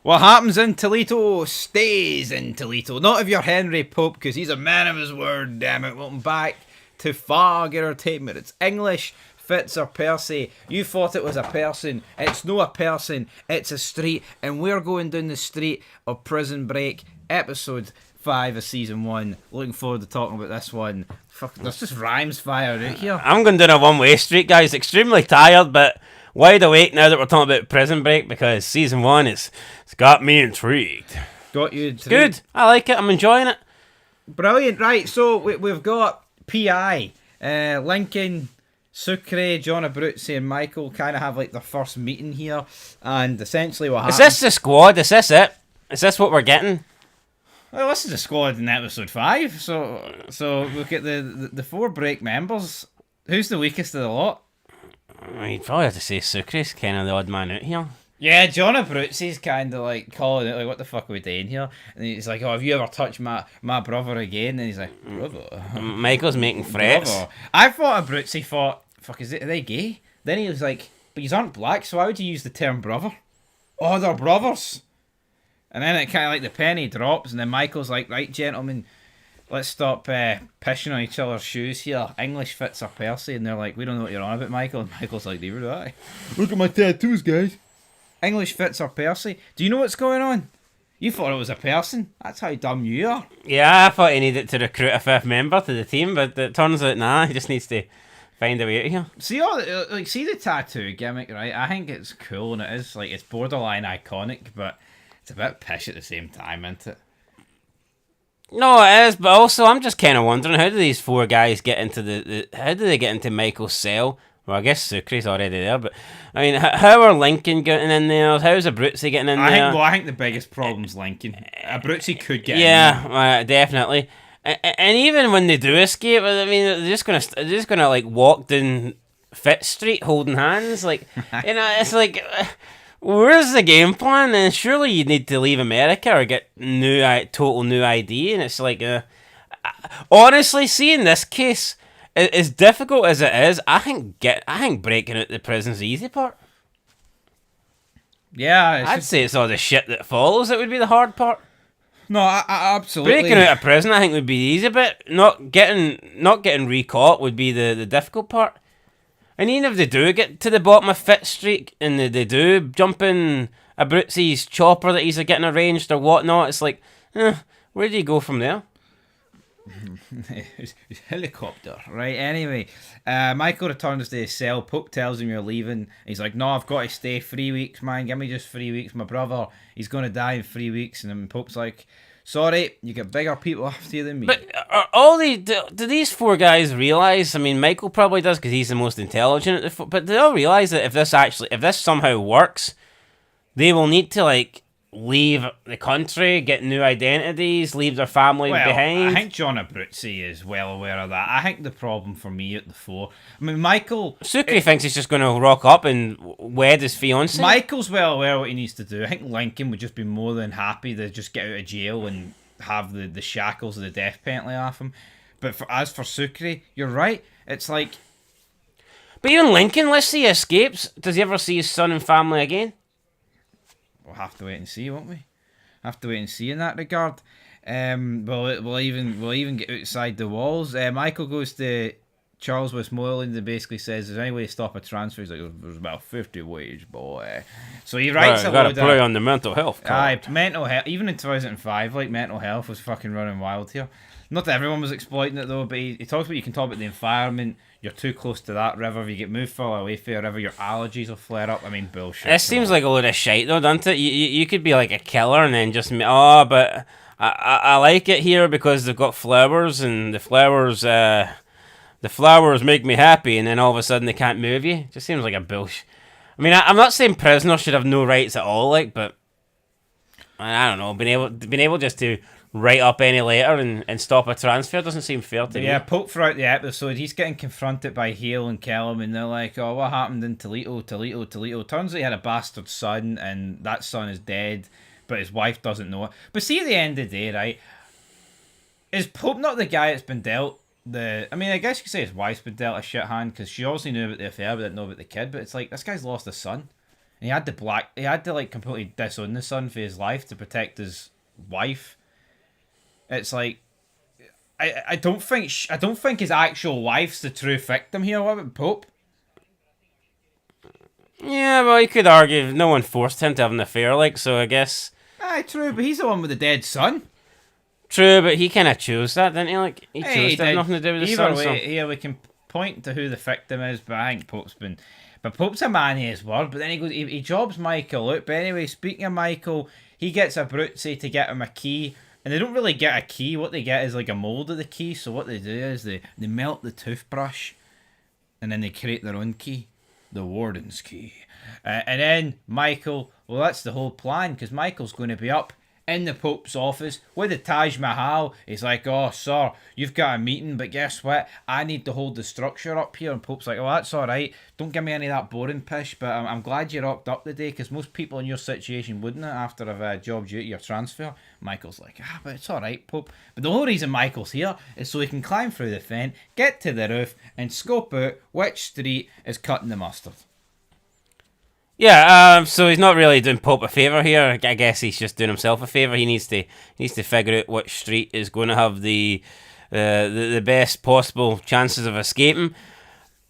What happens in Toledo stays in Toledo. Not if you're Henry Pope, because he's a man of his word, damn it. Welcome back to Fag Entertainment. It's English, Fitz or Percy. You thought it was a person. It's no a person, it's a street. And we're going down the street of Prison Break, episode 5 of season 1. Looking forward to talking about this one. Fuck, there's just rhymes fired out here. I'm going down a one-way street, guys. Extremely tired, but wide awake now that we're talking about Prison Break because season 1 it's got me intrigued. Got you. Good. I like it. I'm enjoying it. Brilliant. Right, so we've got P.I. Lincoln, Sucre, John Abruzzi and Michael kind of have like their first meeting here, and essentially what happens... Is this the squad? Is this it? Is this what we're getting? Well, this is the squad in episode 5, so look at the 4 break members. Who's the weakest of the lot? You'd probably have to say Sucre's kind of the odd man out here. Yeah, John Abruzzi's kind of like calling it, like, what the fuck are we doing here? And he's like, oh, have you ever touched my brother again? And he's like, brother? Michael's making threats. Brother. I thought Abruzzi thought, fuck, are they gay? Then he was like, but you aren't black, so why would you use the term brother? Oh, they're brothers. And then it kind of like the penny drops, and then Michael's like, right, gentlemen, let's stop pissing on each other's shoes here. English, Fitz or Percy. And they're like, we don't know what you're on about, Michael. And Michael's like, neither do I. Look at my tattoos, guys. English, Fitz or Percy. Do you know what's going on? You thought it was a person. That's how dumb you are. Yeah, I thought he needed to recruit a 5th member to the team, but it turns out, nah, he just needs to find a way out of here. See the tattoo gimmick, right? I think it's cool, and it is, like, it's borderline iconic, but it's a bit pish at the same time, isn't it? No, it is, but also I'm just kind of wondering, how do these 4 guys get into how do they get into Michael's cell? Well, I guess Sucre's already there, but I mean, how are Lincoln getting in there? How's Abruzzi getting in there? I think the biggest problem's Lincoln. Abruzzi could get in there. Yeah, definitely. And even when they do escape, I mean, they're just gonna like walk down Fitz Street holding hands, like you know, it's like. Where's the game plan? And surely you need to leave America or get total new ID. And it's like, honestly, seeing this case, as difficult as it is, I think breaking out the prison's the easy part. Yeah, I'd say it's all the shit that follows that would be the hard part. No, I absolutely. Breaking out of prison, I think, would be the easy bit. Not getting recaught would be the difficult part. And even if they do get to the bottom of Fitz Street and they do jump in Abruzzi's chopper that he's getting arranged or whatnot, it's like, where do you go from there? Helicopter, right? Anyway, Michael returns to his cell. Pope tells him you're leaving. He's like, no, I've got to stay 3 weeks, man. Give me just 3 weeks. My brother, he's going to die in 3 weeks. And then Pope's like, sorry, you get bigger people after you than me. But do these 4 guys realise? I mean, Michael probably does because he's the most intelligent. But do they all realise that if this somehow works, they will need to like leave the country, get new identities, leave their family behind? I think John Abruzzi is well aware of that. I think the problem for me at the 4, I mean, Michael... Sucre thinks he's just going to rock up and wed his fiancée. Michael's well aware of what he needs to do. I think Lincoln would just be more than happy to just get out of jail and have the shackles of the death penalty off him. But as for Sucre, you're right. It's like... But even Lincoln, let's say he escapes. Does he ever see his son and family again? We'll have to wait and see, won't we? Have to wait and see in that regard. We'll even get outside the walls. Michael goes to Charles Westmoreland and basically says, "Is there any way to stop a transfer?" He's like, "There's about 50 ways, boy." So he writes a got to load play on the mental health card. Mental health. Even in 2005, like, mental health was fucking running wild here. Not that everyone was exploiting it though, but he talks about you can talk about the environment. You're too close to that river. If you get moved far away from a river, your allergies will flare up. I mean, bullshit. It seems like a load of shite though, doesn't it? You could be like a killer and then just but I like it here because they've got flowers and the flowers make me happy, and then all of a sudden they can't move you. Just seems like a bullshit. I mean, I'm not saying prisoners should have no rights at all, like, but I don't know, being able just to write up any letter and stop a transfer doesn't seem fair to me. Yeah, Pope throughout the episode, he's getting confronted by Hale and Kellum, and they're like, oh, what happened in Toledo? Turns out he had a bastard son, and that son is dead, but his wife doesn't know it. But see, at the end of the day, right, is Pope not the guy that's been dealt I mean, I guess you could say his wife's been dealt a shit hand, because she obviously knew about the affair, but didn't know about the kid, but it's like, this guy's lost a son. and he had to like completely disown the son for his life to protect his wife. It's like, I don't think his actual wife's the true victim here. What about Pope? Yeah, well, you could argue no one forced him to have an affair, like, so I guess. Aye, true, but he's the one with the dead son. True, but he kind of chose that, didn't he? Like, he Hey, chose to have nothing to do with the son. Either way, So. here we can point to who the victim is, but I think Pope's a man of his word. But then he jobs Michael out. But anyway, speaking of Michael, he gets a Brutesy to get him a key. And they don't really get a key. What they get is like a mould of the key. So what they do is they melt the toothbrush, and then they create their own key, the Warden's key. And then Michael, well, that's the whole plan, because Michael's going to be up in the Pope's office with the Taj Mahal. He's like, oh, sir, you've got a meeting, but guess what? I need to hold the structure up here. And Pope's like, oh, that's all right. Don't give me any of that boring pish, but I'm glad you rocked up today, because most people in your situation wouldn't after I've jobbed you at your transfer. Michael's like, but it's all right, Pope. But the whole reason Michael's here is so he can climb through the fence, get to the roof, and scope out which street is cutting the mustard. Yeah, so he's not really doing Pope a favour here. I guess he's just doing himself a favour. He needs to figure out which street is going to have the best possible chances of escaping.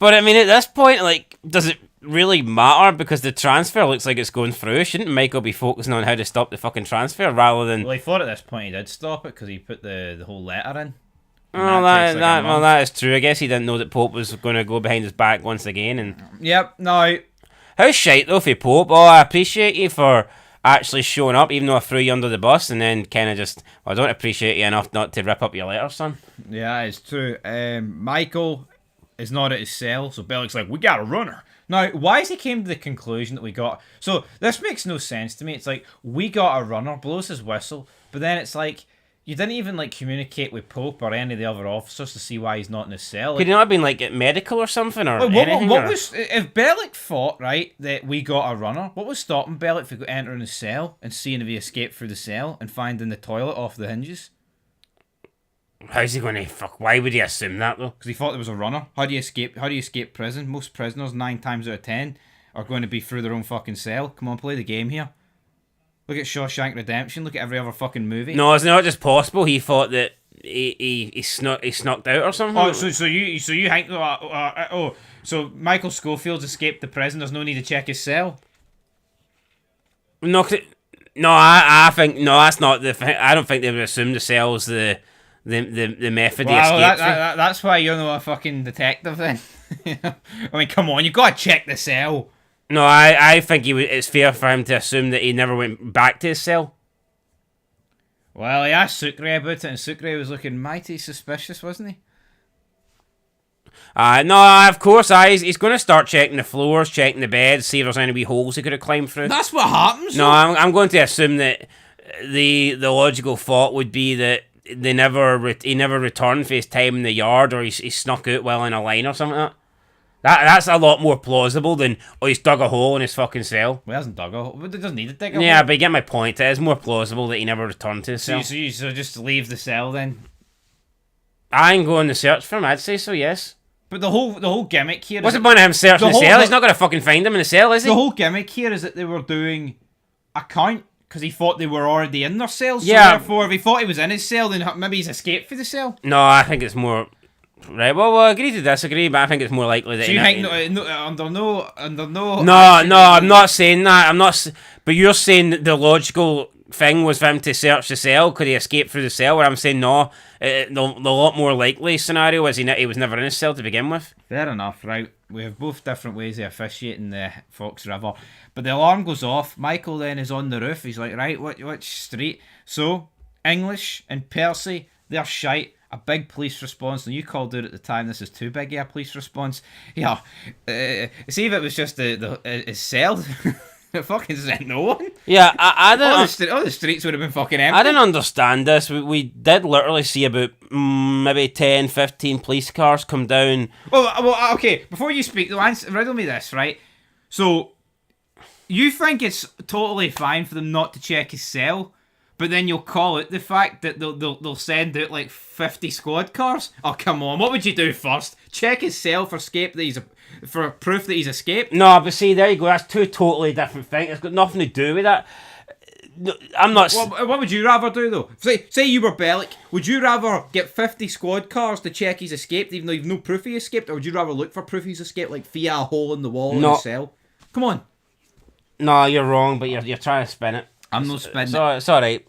But I mean, at this point, like, does it really matter? Because the transfer looks like it's going through. Shouldn't Michael be focusing on how to stop the fucking transfer rather than? Well, he thought at this point he did stop it because he put the whole letter in. Oh, that is true. I guess he didn't know that Pope was going to go behind his back once again. And yep, no. How shite though for Pope. Oh, I appreciate you for actually showing up, even though I threw you under the bus, and then kind of just, I don't appreciate you enough not to rip up your letter, son. Yeah, it's true. Michael is not at his cell, so Bellic's like, we got a runner. Now, why has he came to the conclusion that we got... So, this makes no sense to me. It's like, we got a runner, blows his whistle, but then it's like, you didn't even, like, communicate with Pope or any of the other officers to see why he's not in his cell. Could he not have been, like, at medical or something, or what anything? Was... If Bellic thought, right, that we got a runner, what was stopping Bellic from entering his cell and seeing if he escaped through the cell and finding the toilet off the hinges? How's he going to... Fuck, why would he assume that, though? Because he thought there was a runner. How do you escape prison? Most prisoners, 9 times out of 10, are going to be through their own fucking cell. Come on, play the game here. Look at Shawshank Redemption. Look at every other fucking movie. No, it's not just possible. He thought that he snuck out or something. Oh, so you think? So Michael Schofield's escaped the prison. There's no need to check his cell. No, I think no. That's not the thing. I don't think they would assume the cell's the method he escaped through. That's why you're not a fucking detective then. I mean, come on, you gotta check the cell. No, I think it's fair for him to assume that he never went back to his cell. Well, he asked Sucre about it, and Sucre was looking mighty suspicious, wasn't he? No, of course, he's going to start checking the floors, checking the beds, see if there's any wee holes he could have climbed through. That's what happens. No, I'm going to assume that the logical thought would be that he never returned for his time in the yard, or he snuck out while in a line or something like that. That's a lot more plausible than, he's dug a hole in his fucking cell. Well, he hasn't dug a hole. But he doesn't need to dig a hole. Yeah, but you get my point. It is more plausible that he never returned to his cell. So just leave the cell then? I ain't going to search for him, I'd say so, yes. But the whole gimmick here... What's the point of him searching the cell? He's not going to fucking find him in the cell, is he? The whole gimmick here is that they were doing a count because he thought they were already in their cells. So yeah. Therefore, if he thought he was in his cell, then maybe he's escaped through the cell. No, I think it's more... Right, well, we'll agree to disagree, but I think it's more likely that... So you think under no... No, I'm not saying that. But you're saying that the logical thing was for him to search the cell. Could he escape through the cell? Where I'm saying no. The lot more likely scenario is he was never in his cell to begin with. Fair enough, right. We have both different ways of officiating the Fox River. But the alarm goes off. Michael then is on the roof. He's like, right, which street? So, English and Percy, they're shite. A big police response, and you called out at the time this is too big a police response. Yeah, see if it was just his cell. It fucking sent no one. Yeah, I don't. All the streets would have been fucking empty. I didn't understand this. We did literally see about maybe 10, 15 police cars come down. Well, okay. Before you speak, riddle me this, right? So, you think it's totally fine for them not to check his cell? But then you'll call it the fact that they'll send out like 50 squad cars? Oh, come on. What would you do first? Check his cell for escape that for proof that he's escaped. No, but see, there you go. That's two totally different things. It's got nothing to do with that. I'm not. What would you rather do though? Say you were Bellick. Would you rather get 50 squad cars to check he's escaped, even though you've no proof he escaped, or would you rather look for proof he's escaped, like via a hole in the wall in the cell? Come on. No, you're wrong, but you're trying to spin it. I'm no spinning it. It's all right.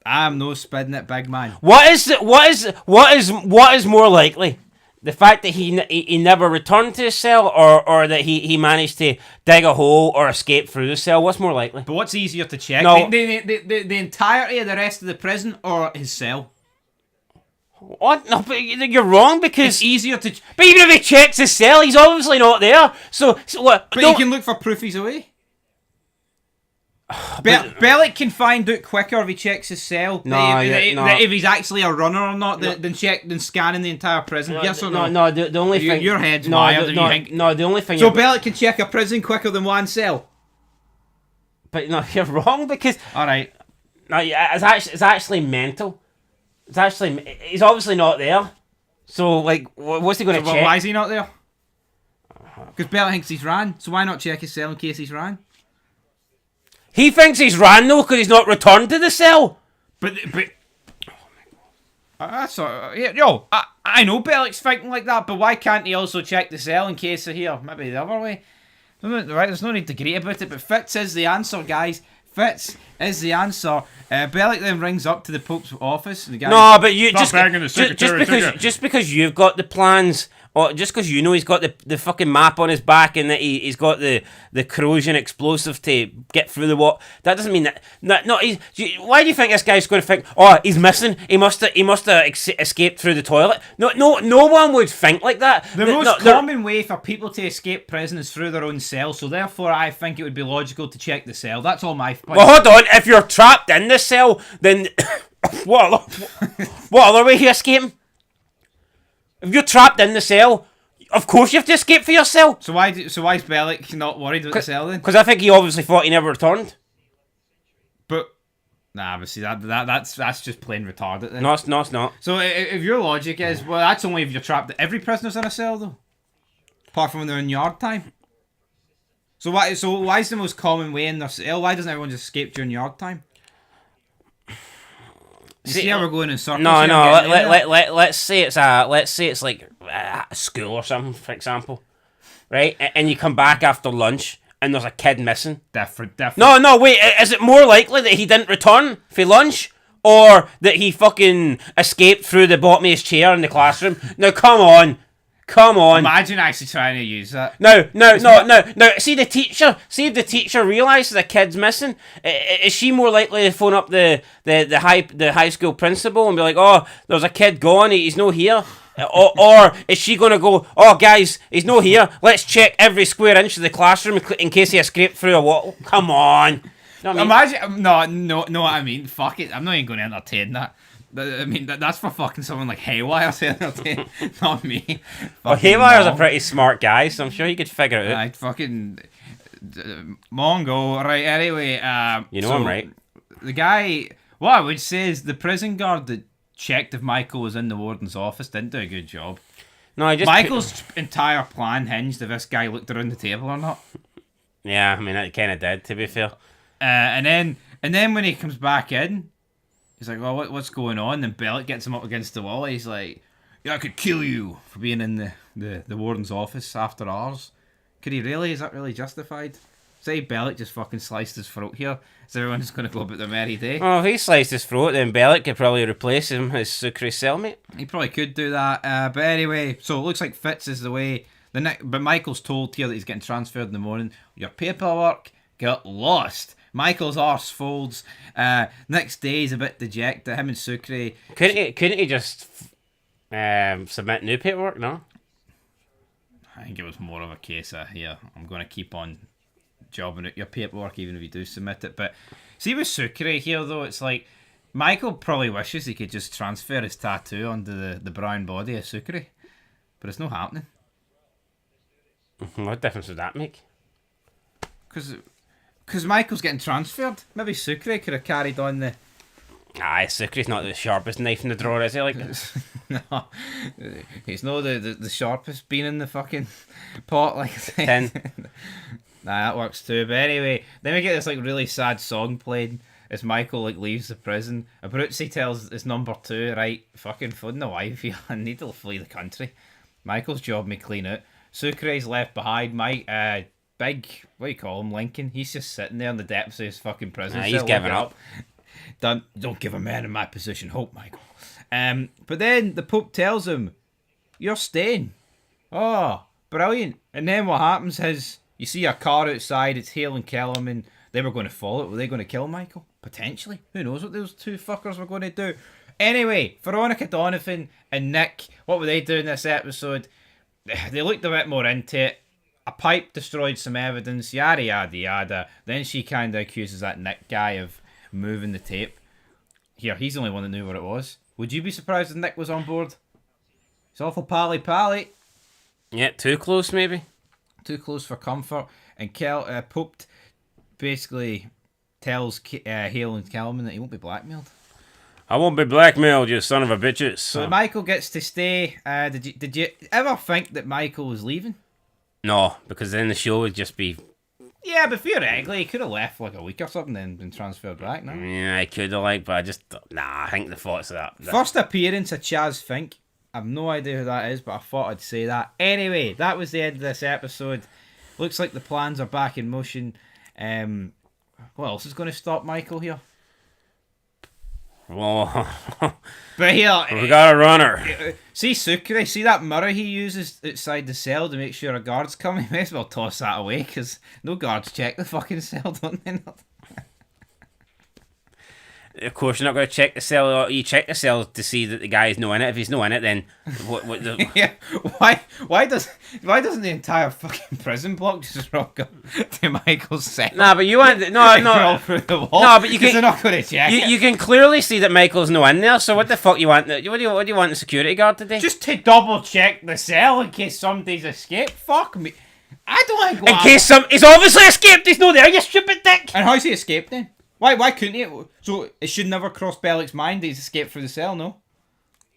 I'm no spinning it, big man. What is more likely? The fact that he never returned to his cell, or that he managed to dig a hole or escape through the cell? What's more likely? But what's easier to check? No. The entirety of the rest of the prison or his cell? What? No, but you're wrong because it's easier to. But even if he checks his cell, he's obviously not there. So what? But you can look for proof he's away. Bellick can find out quicker if he checks his cell. If he's actually a runner or not, than scanning the entire prison. Yes or no? No. The only thing. Your head's wired. The only thing. So Bellick can check a prison quicker than one cell. But no, you're wrong because. All right. No, it's actually mental. It's actually he's obviously not there. So like, what's he going to check? Why is he not there? Because Bellick thinks he's ran. So why not check his cell in case he's ran? He thinks he's ran though because he's not returned to the cell. But oh my god. That's I know Bellick's thinking like that, but why can't he also check the cell in case they're here? Maybe the other way. Right, there's no need to agree about it, but Fitz is the answer, guys. Fitz is the answer. Bellick then rings up to the Pope's office. And the guy no, but you just because you've got the plans. Or just because you know he's got the fucking map on his back and that he's got the corrosion explosive to get through the wall, that doesn't mean that. Why do you think this guy's going to think? Oh, he's missing. He must have escaped through the toilet. No one would think like that. The most common way for people to escape prison is through their own cell. So therefore, I think it would be logical to check the cell. That's all my point. Well, hold on. If you're trapped in the cell, then what other way are you escaping? If you're trapped in the cell, of course you have to escape for your cell. So why is Bellick not worried about the cell then? Because I think he obviously thought he never returned. But but see that's just plain retarded then. No, it's not. So if your logic is, well, that's only if you're trapped. Every prisoner's in a cell though, apart from when they're in yard time. So why is the most common way in their cell? Why doesn't everyone just escape during yard time? See how we're going in circles. No. Let's say it's like a school or something, for example, right? And you come back after lunch and there's a kid missing. Different. No. Wait. Is it more likely that he didn't return for lunch, or that he fucking escaped through the bottom of his chair in the classroom? Now, come on. Imagine actually trying to use that. No. See if the teacher realises the kid's missing. Is she more likely to phone up the high school principal and be like, oh, there's a kid gone, he's not here? or is she going to go, oh guys, he's not here, let's check every square inch of the classroom in case he escaped through a wall? Come on. You know what I mean? Imagine, no, what I mean, fuck it, I'm not even going to entertain that. I mean, that's for fucking someone like Haywire to entertain, not me. Well, Haywire's a pretty smart guy, so I'm sure he could figure it out. Right, fucking Mongo. Right, anyway. I'm right. The guy, what I would say is the prison guard that checked if Michael was in the warden's office didn't do a good job. No, Michael's entire plan hinged if this guy looked around the table or not. Yeah, I mean, it kind of did, to be fair. And then when he comes back in, he's like, "Oh, what's going on?" And Bellick gets him up against the wall. He's like, "Yeah, I could kill you for being in the warden's office after hours." Could he really? Is that really justified? Say Bellick just fucking sliced his throat here. Is everyone just going to go about their merry day? Oh, if he sliced his throat, then Bellick could probably replace him as Sucre's cellmate. He probably could do that. But anyway, so it looks like Fitz is the way. But Michael's told here that he's getting transferred in the morning. Your paperwork got lost. Michael's arse folds. Next day he's a bit dejected. Him and Sucre. Couldn't he just submit new paperwork? No. I think it was more of a case of here. I'm going to keep on jobbing out your paperwork even if you do submit it. But see with Sucre here though, it's like Michael probably wishes he could just transfer his tattoo onto the brown body of Sucre, but it's not happening. What difference would that make? Because Michael's getting transferred. Maybe Sucre could have carried on the Aye, Sucre's not the sharpest knife in the drawer, is he? Like, No, he's not the sharpest bean in the fucking pot, like I say. 10. Nah, that works too. But anyway, then we get this like really sad song played as Michael like leaves the prison. Abruzzi tells his number 2, right, fucking phone the wife here. I need to flee the country. Michael's job may clean out. Sucre's left behind. Big, what do you call him, Lincoln? He's just sitting there in the depths of his fucking prison. He's giving up. Don't give a man in my position hope, Michael. But then the Pope tells him, "You're staying." Oh, brilliant! And then what happens is you see a car outside. It's Hale and Kellerman. They were going to follow it. Were they going to kill Michael? Potentially. Who knows what those two fuckers were going to do? Anyway, Veronica Donovan and Nick, what were they doing this episode? They looked a bit more into it. A pipe destroyed some evidence, yada yada yada. Then she kind of accuses that Nick guy of moving the tape. Here, he's the only one that knew what it was. Would you be surprised if Nick was on board? He's awful pally. Yeah, too close maybe. Too close for comfort. And Pope basically tells Hale and Kellerman that he won't be blackmailed. I won't be blackmailed, you son of a bitches. So Michael gets to stay. Did you ever think that Michael was leaving? No, because then the show would just be... Yeah, but theoretically, he could have left for like a week or something and been transferred back, no? Yeah, I could have, like, but I just... Nah, I think the thoughts of that... First appearance of Chaz Fink. I have no idea who that is, but I thought I'd say that. Anyway, that was the end of this episode. Looks like the plans are back in motion. What else is going to stop Michael here? Well, But here... we got a runner. See Sucre, see that mirror he uses outside the cell to make sure a guard's coming? He may as well toss that away, because no guards check the fucking cell, don't they? Of course, you're not going to check the cell. You check the cell to see that the guy is not in it. If he's not in it, then what Yeah, why doesn't the entire fucking prison block just rock up to Michael's cell? Nah, but you want crawl through the wall? No, but you can. They're not going to check it. You can clearly see that Michael's not in there. So what the fuck you want? What do you want the security guard to do? Just to double check the cell in case somebody's escaped. Fuck me. I don't think. In case he's obviously escaped. He's not there. You stupid dick. And how's he escaped then? Why couldn't he? So it should never cross Bellick's mind he's escaped through the cell, no?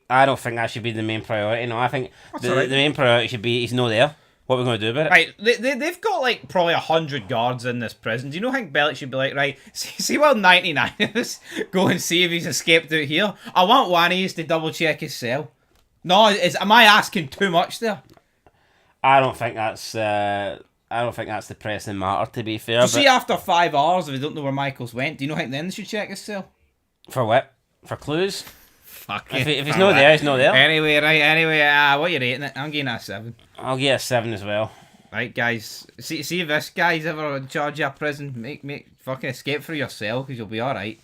I don't think that should be the main priority. No, I think the main priority should be he's not there. What are we going to do about it? Right, they've got like probably 100 guards in this prison. Do you know think Bellick should be like, right, see while 99 of us go and see if he's escaped out here? I want one of you to double check his cell. No, am I asking too much there? I don't think that's the pressing matter, to be fair. See, after 5 hours, if they don't know where Michael's went, do you know think then they should check his cell? For what? For clues? Fuck If he's not there, he's not there. Anyway, what are you rating it? I'm giving it a 7. I'll give it a 7 as well. Right, guys. See if this guy's ever in charge of a prison. Make fucking escape through your cell, because you'll be alright.